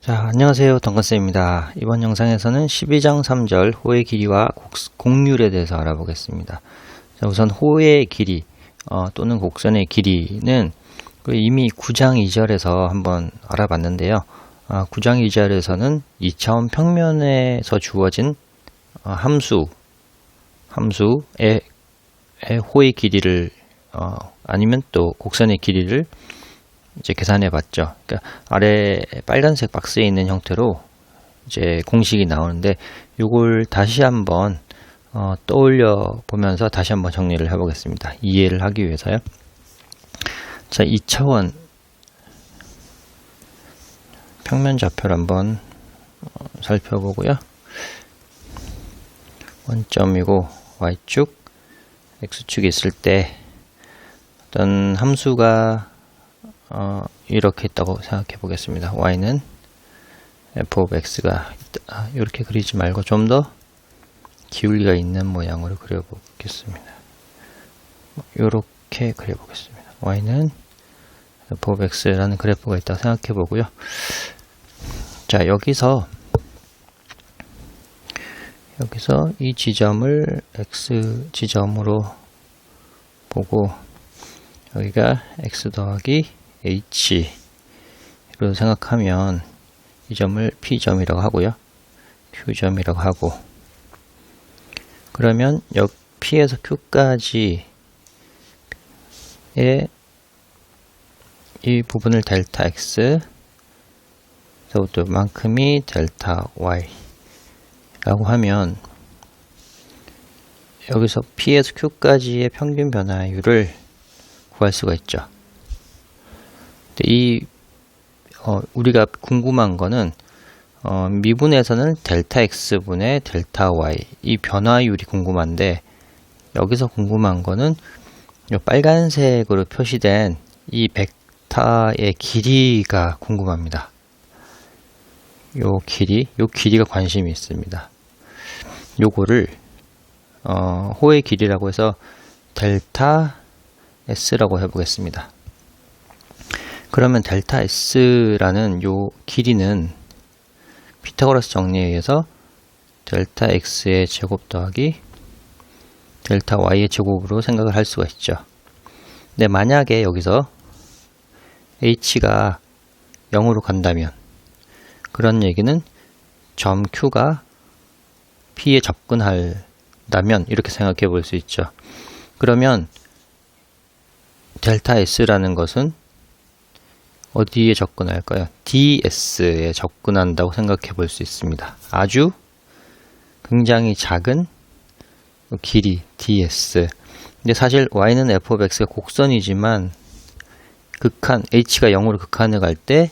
자, 안녕하세요. 덩컨쌤입니다. 이번 영상에서는 12장 3절 호의 길이와 곡률에 대해서 알아보겠습니다. 자, 우선 호의 길이 또는 곡선의 길이는 이미 9장 2절에서 한번 알아봤는데요. 9장 2절에서는 2차원 평면에서 주어진 함수의 호의 길이를 아니면 또 곡선의 길이를 이제 계산해 봤죠. 그러니까 아래 빨간색 박스에 있는 형태로 이제 공식이 나오는데 이걸 다시 한번 떠올려 보면서 다시 한번 정리를 해 보겠습니다. 이해를 하기 위해서요. 자, 2차원 평면 좌표를 한번 살펴보고요. 원점이고 y축, x축이 있을 때 어떤 함수가 이렇게 있다고 생각해 보겠습니다. y는 f of x가 있다. 이렇게 그리지 말고 좀 더 기울기가 있는 모양으로 그려보겠습니다. 이렇게 그려보겠습니다. y는 f of x라는 그래프가 있다고 생각해 보고요. 자, 여기서 이 지점을 x 지점으로 보고 여기가 x 더하기 h로 생각하면 이 점을 P점이라고 하고요. Q점이라고 하고, 그러면 P에서 Q까지의 이 부분을 델타 X, 만큼이 델타 Y 라고 하면 여기서 P에서 Q까지의 평균 변화율을 구할 수가 있죠. 우리가 궁금한 거는 미분에서는 델타 x분의 델타 y 이 변화율이 궁금한데, 여기서 궁금한 거는 이 빨간색으로 표시된 이 벡터의 길이가 궁금합니다. 요 길이가 관심이 있습니다. 요거를 호의 길이라고 해서 델타 s라고 해보겠습니다. 그러면 델타 s라는 요 길이는 피타고라스 정리에 의해서 델타 x의 제곱 더하기 델타 y의 제곱으로 생각을 할 수가 있죠. 근데 만약에 여기서 h가 0으로 간다면, 그런 얘기는 점 q가 p에 접근한다면 이렇게 생각해 볼 수 있죠. 그러면 델타 s라는 것은 어디에 접근할까요? ds에 접근한다고 생각해 볼 수 있습니다. 아주 굉장히 작은 길이 ds. 근데 사실 y는 f of x가 곡선이지만 극한 h가 0으로 극한을 갈 때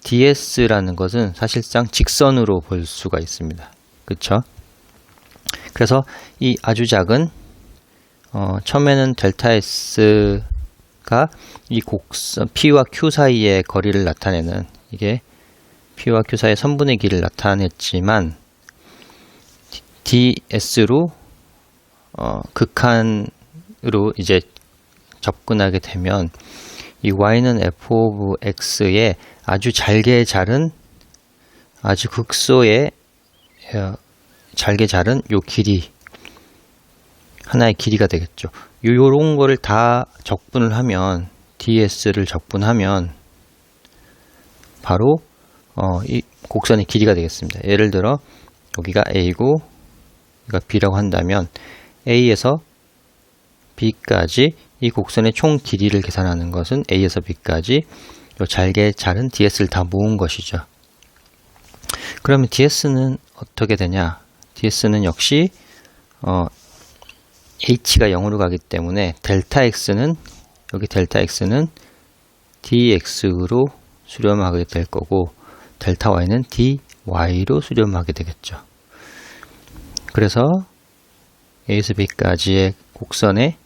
ds라는 것은 사실상 직선으로 볼 수가 있습니다. 그쵸? 그래서 이 아주 작은 처음에는 델타 s가 이 곡선 P와 Q 사이의 거리를 나타내는, 이게 P와 Q 사이의 선분의 길을 나타냈지만 ds로 극한으로 이제 접근하게 되면 이 y는 f of x의 아주 잘게 자른, 아주 극소의 잘게 자른 요 길이, 하나의 길이가 되겠죠. 요런 거를 다 적분을 하면, ds를 적분하면 바로 이 곡선의 길이가 되겠습니다. 예를 들어 여기가 a고 여기가 b라고 한다면 a에서 b까지 이 곡선의 총 길이를 계산하는 것은 a에서 b까지 요 잘게 자른 ds를 다 모은 것이죠. 그러면 ds는 어떻게 되냐? ds는 역시 h가 0으로 가기 때문에 델타 x는, 여기 델타 x는 dx로 수렴하게 될 거고, 델타 y는 dy로 수렴하게 되겠죠. 그래서 a에서 b까지의 곡선의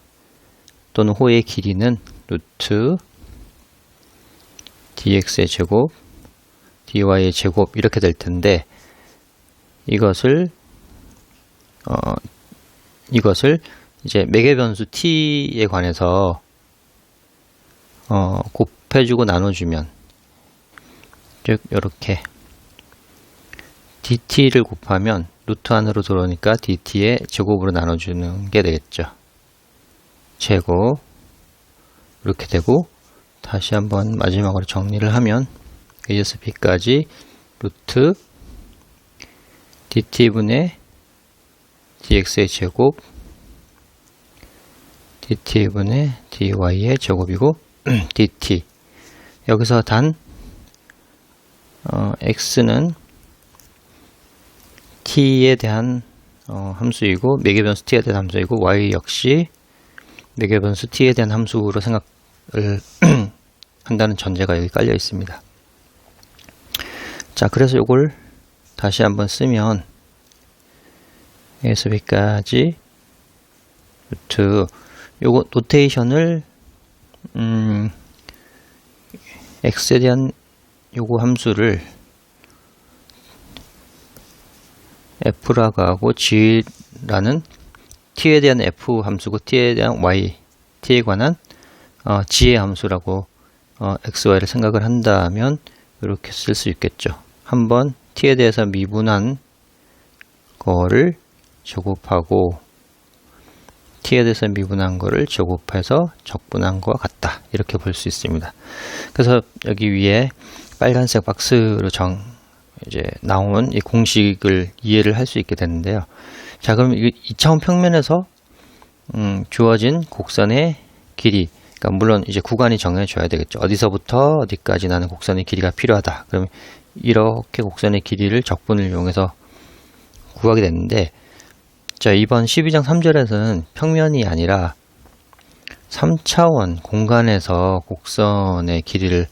또는 호의 길이는 루트 dx의 제곱 dy의 제곱 이렇게 될 텐데, 이것을 이제 매개 변수 t에 관해서 곱해주고 나눠주면, 즉 이렇게 dt를 곱하면 루트 안으로 들어오니까 dt의 제곱으로 나눠주는 게 되겠죠. 제곱 이렇게 되고, 다시 한번 마지막으로 정리를 하면 a에서 b까지 루트 dt분의 dx의 제곱 dt분의 dy의 제곱이고 dt 여기서 단 x는 t에 대한 함수이고 매개변수 t에 대한 함수이고 y 역시 매개변수 t에 대한 함수로 생각을 한다는 전제가 여기 깔려 있습니다. 자, 그래서 이걸 다시 한번 쓰면 a에서 b까지 루트 요거 노테이션을 x에 대한 요거 함수를 f라고 하고 g라는 t에 대한 f 함수고 t에 대한 y, t에 관한 g의 함수라고 x, y를 생각을 한다면 이렇게 쓸 수 있겠죠. 한번 t에 대해서 미분한 거를 제곱하고 t에 대해서 미분한 거를 제곱해서 적분한 거와 같다. 이렇게 볼 수 있습니다. 그래서 여기 위에 빨간색 박스로 이제 나온 이 공식을 이해를 할 수 있게 되는데요. 자, 그럼 2차원 평면에서 주어진 곡선의 길이, 그러니까 물론 이제 구간이 정해져야 되겠죠. 어디서부터 어디까지 나는 곡선의 길이가 필요하다. 그럼 이렇게 곡선의 길이를 적분을 이용해서 구하게 됐는데, 자, 이번 12장 3절에서는 평면이 아니라 3차원 공간에서 곡선의 길이를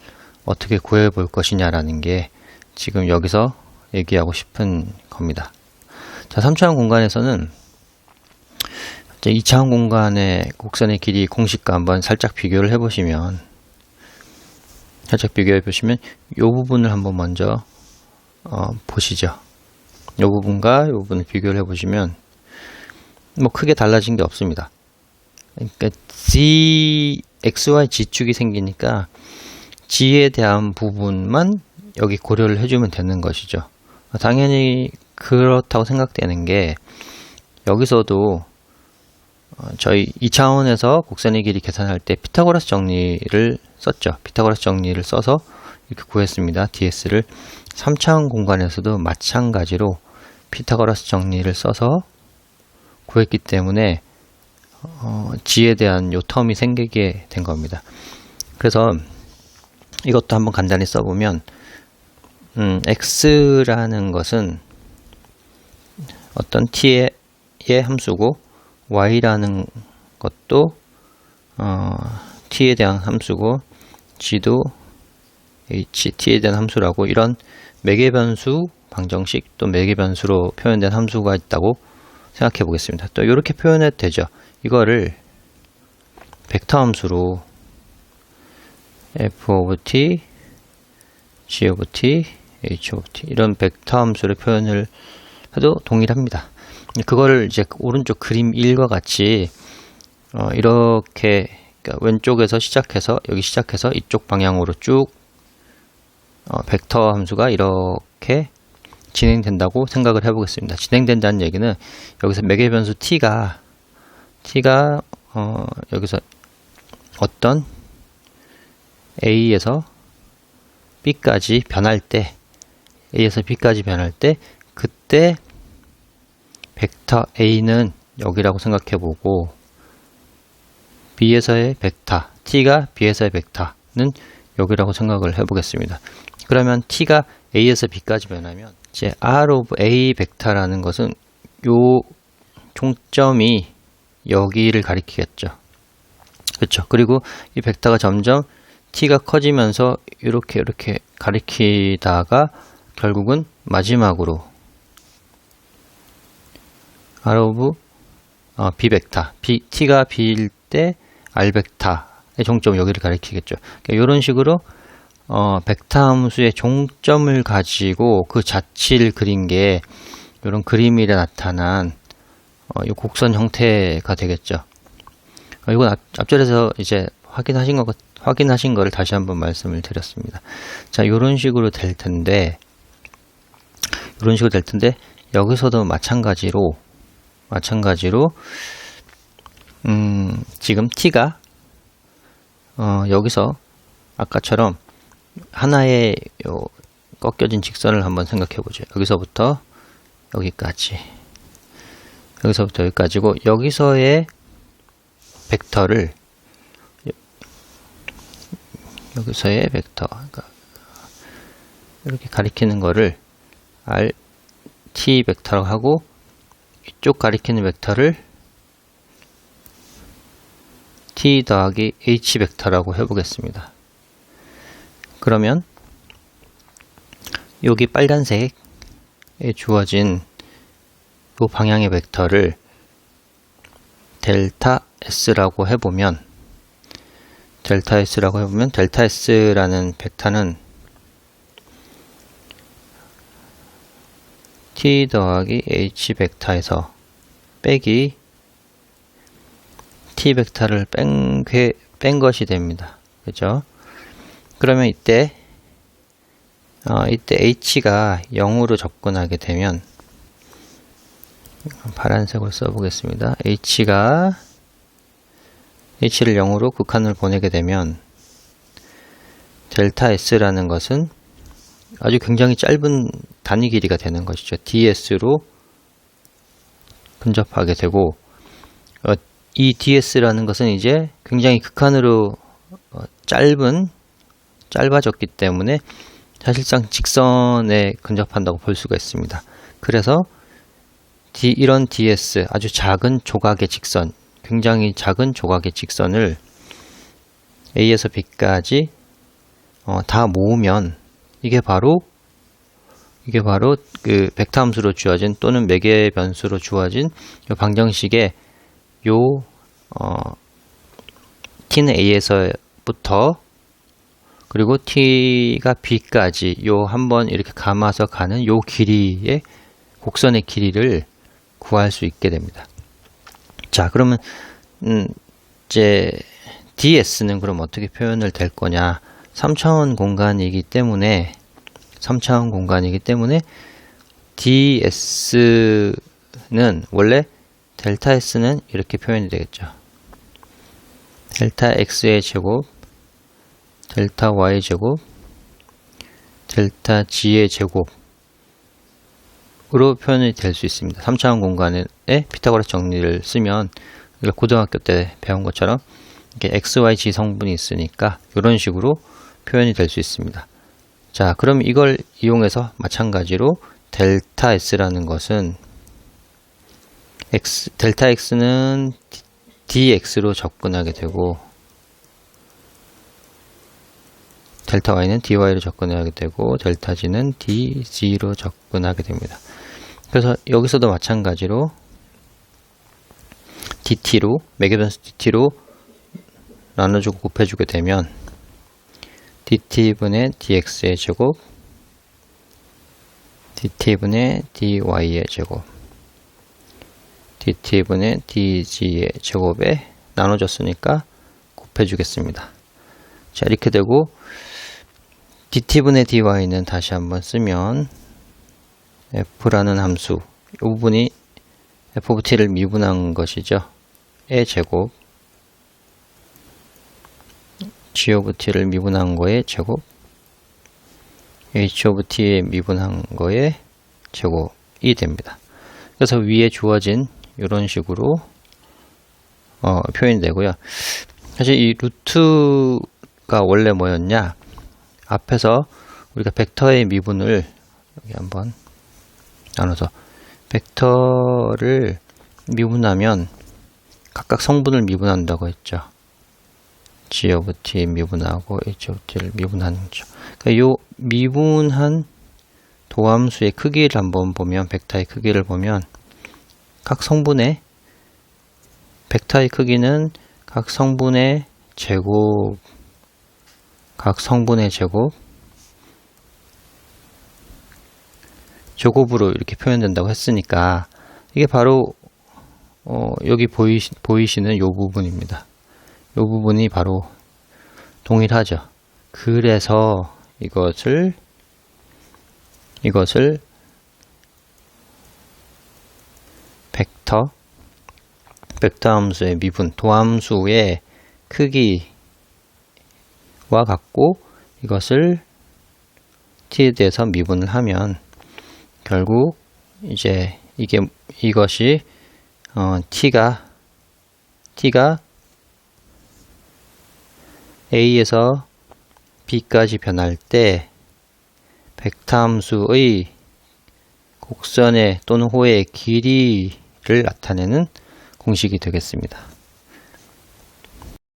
어떻게 구해 볼 것이냐라는 게 지금 여기서 얘기하고 싶은 겁니다. 자, 3차원 공간에서는 2차원 공간의 곡선의 길이 공식과 한번 살짝 비교를 해보시면, 이 부분을 한번 먼저 보시죠. 이 부분과 이 부분을 비교를 해보시면 뭐 크게 달라진 게 없습니다. 그러니까 xy g축이 생기니까 g에 대한 부분만 여기 고려를 해주면 되는 것이죠. 당연히 그렇다고 생각되는 게, 여기서도 저희 2차원에서 곡선의 길이 계산할 때 피타고라스 정리를 썼죠. 피타고라스 정리를 써서 이렇게 구했습니다. ds를 3차원 공간에서도 마찬가지로 피타고라스 정리를 써서 구했기 때문에 g에 대한 요 텀이 생기게 된 겁니다. 그래서 이것도 한번 간단히 써보면 x라는 것은 어떤 t의 함수고, y라는 것도 t에 대한 함수고, g도 t에 대한 함수라고, 이런 매개변수 방정식, 또 매개변수로 표현된 함수가 있다고 생각해 보겠습니다. 또 이렇게 표현해도 되죠. 이거를 벡터 함수로 f of t, g of t, h of t 이런 벡터 함수를 표현을 해도 동일합니다. 그거를 이제 오른쪽 그림 1과 같이 이렇게, 그러니까 왼쪽에서 시작해서 여기 시작해서 이쪽 방향으로 쭉 벡터 함수가 이렇게 진행된다고 생각을 해보겠습니다. 진행된다는 얘기는 여기서 매개변수 t가 여기서 어떤 a에서 b까지 변할 때, 그때 벡터 a는 여기라고 생각해보고, b에서의 벡터 t가 b에서의 벡터는 여기라고 생각을 해보겠습니다. 그러면 t가 a에서 b까지 변하면 이제 r of a 벡터라는 것은 요 총점이 여기를 가리키겠죠. 그렇죠. 그리고 이 벡터가 점점 t가 커지면서 이렇게 가리키다가 결국은 마지막으로 r of b 벡터, t가 b일 때 r 벡터의 종점 여기를 가리키겠죠. 그러니까 이런 식으로 벡터 함수의 종점을 가지고 그 자치를 그린 게 이런 그림이 나타난 이 곡선 형태가 되겠죠. 이건 앞절에서 이제 확인하신 거를 다시 한번 말씀을 드렸습니다. 자, 이런 식으로 될 텐데, 이런 식으로 될 텐데, 여기서도 마찬가지로 지금 t가 여기서 아까처럼 하나의 요 꺾여진 직선을 한번 생각해 보죠. 여기서부터 여기까지, 여기서부터 여기까지고, 여기서의 벡터를, 여기서의 벡터, 그러니까 이렇게 가리키는 거를 t 벡터라고 하고, 이쪽 가리키는 벡터를 t 더하기 h 벡터라고 해보겠습니다. 그러면 여기 빨간색에 주어진 이 방향의 벡터를 델타 s라고 해보면, 델타 s라는 벡터는 t 더하기 h 벡터에서 빼기 t 벡터를 뺀 것이 됩니다. 그죠? 그러면 이때 h가 0으로 접근하게 되면, 파란색으로 써보겠습니다. h를 0으로 극한을 보내게 되면 델타 s라는 것은 아주 굉장히 짧은 단위 길이가 되는 것이죠. ds로 근접하게 되고, 이 ds라는 것은 이제 굉장히 극한으로 짧아졌기 때문에 사실상 직선에 근접한다고 볼 수가 있습니다. 그래서 이런 ds, 아주 작은 조각의 직선, 굉장히 작은 조각의 직선을 a에서 b까지 다 모으면 이게 바로 그 벡터 함수로 주어진, 또는 매개 변수로 주어진 요 방정식의 t는 a에서부터 그리고 t가 b까지 요 한번 이렇게 감아서 가는 요 길이의 곡선의 길이를 구할 수 있게 됩니다. 자, 그러면 이제 ds는 그럼 어떻게 표현을 될 거냐? 3차원 공간이기 때문에 ds는 원래 델타 s는 이렇게 표현이 되겠죠. 델타 x의 제곱, 델타 y의 제곱, 델타 g의 제곱으로 표현이 될 수 있습니다. 3차원 공간에 피타고라스 정리를 쓰면, 고등학교 때 배운 것처럼 이렇게 x, y, g 성분이 있으니까 이런 식으로 표현이 될 수 있습니다. 자, 그럼 이걸 이용해서 마찬가지로 델타 s라는 것은 델타 x는 dx로 접근하게 되고, 델타 y는 dy로 접근하게 되고, 델타 g는 dg로 접근하게 됩니다. 그래서 여기서도 마찬가지로 dt로, 매개변수 dt로 나눠주고 곱해주게 되면 dt분의 dx의 제곱, dt분의 dy의 제곱, dt분의 dg의 제곱에 나눠졌으니까 곱해주겠습니다. 자, 이렇게 되고, dt분의 dy는 다시 한번 쓰면 f라는 함수, 이 부분이 f of t를 미분한 것이죠. 의 제곱, g of t를 미분한 거의 제곱, h of t에 미분한 거의 제곱이 됩니다. 그래서 위에 주어진 이런 식으로 표현이 되고요. 사실 이 루트가 원래 뭐였냐? 앞에서 우리가 벡터의 미분을 여기 한번 나눠서 벡터를 미분하면 각각 성분을 미분한다고 했죠. g of t 미분하고 h of t를 미분하는 거죠. 그러니까 요 미분한 도함수의 크기를 한번 보면, 벡터의 크기를 보면 각 성분의 벡터의 크기는 각 성분의 제곱, 제곱으로 이렇게 표현된다고 했으니까 이게 바로 여기 보이시는 요 부분입니다. 요 부분이 바로 동일하죠. 그래서 이것을 벡터 함수의 미분, 도함수의 크기와 같고 이것을 t에 대해서 미분을 하면 결국 이제 이것이 t가 a에서 b까지 변할 때 벡터 함수의 곡선의 또는 호의 길이를 나타내는 공식이 되겠습니다.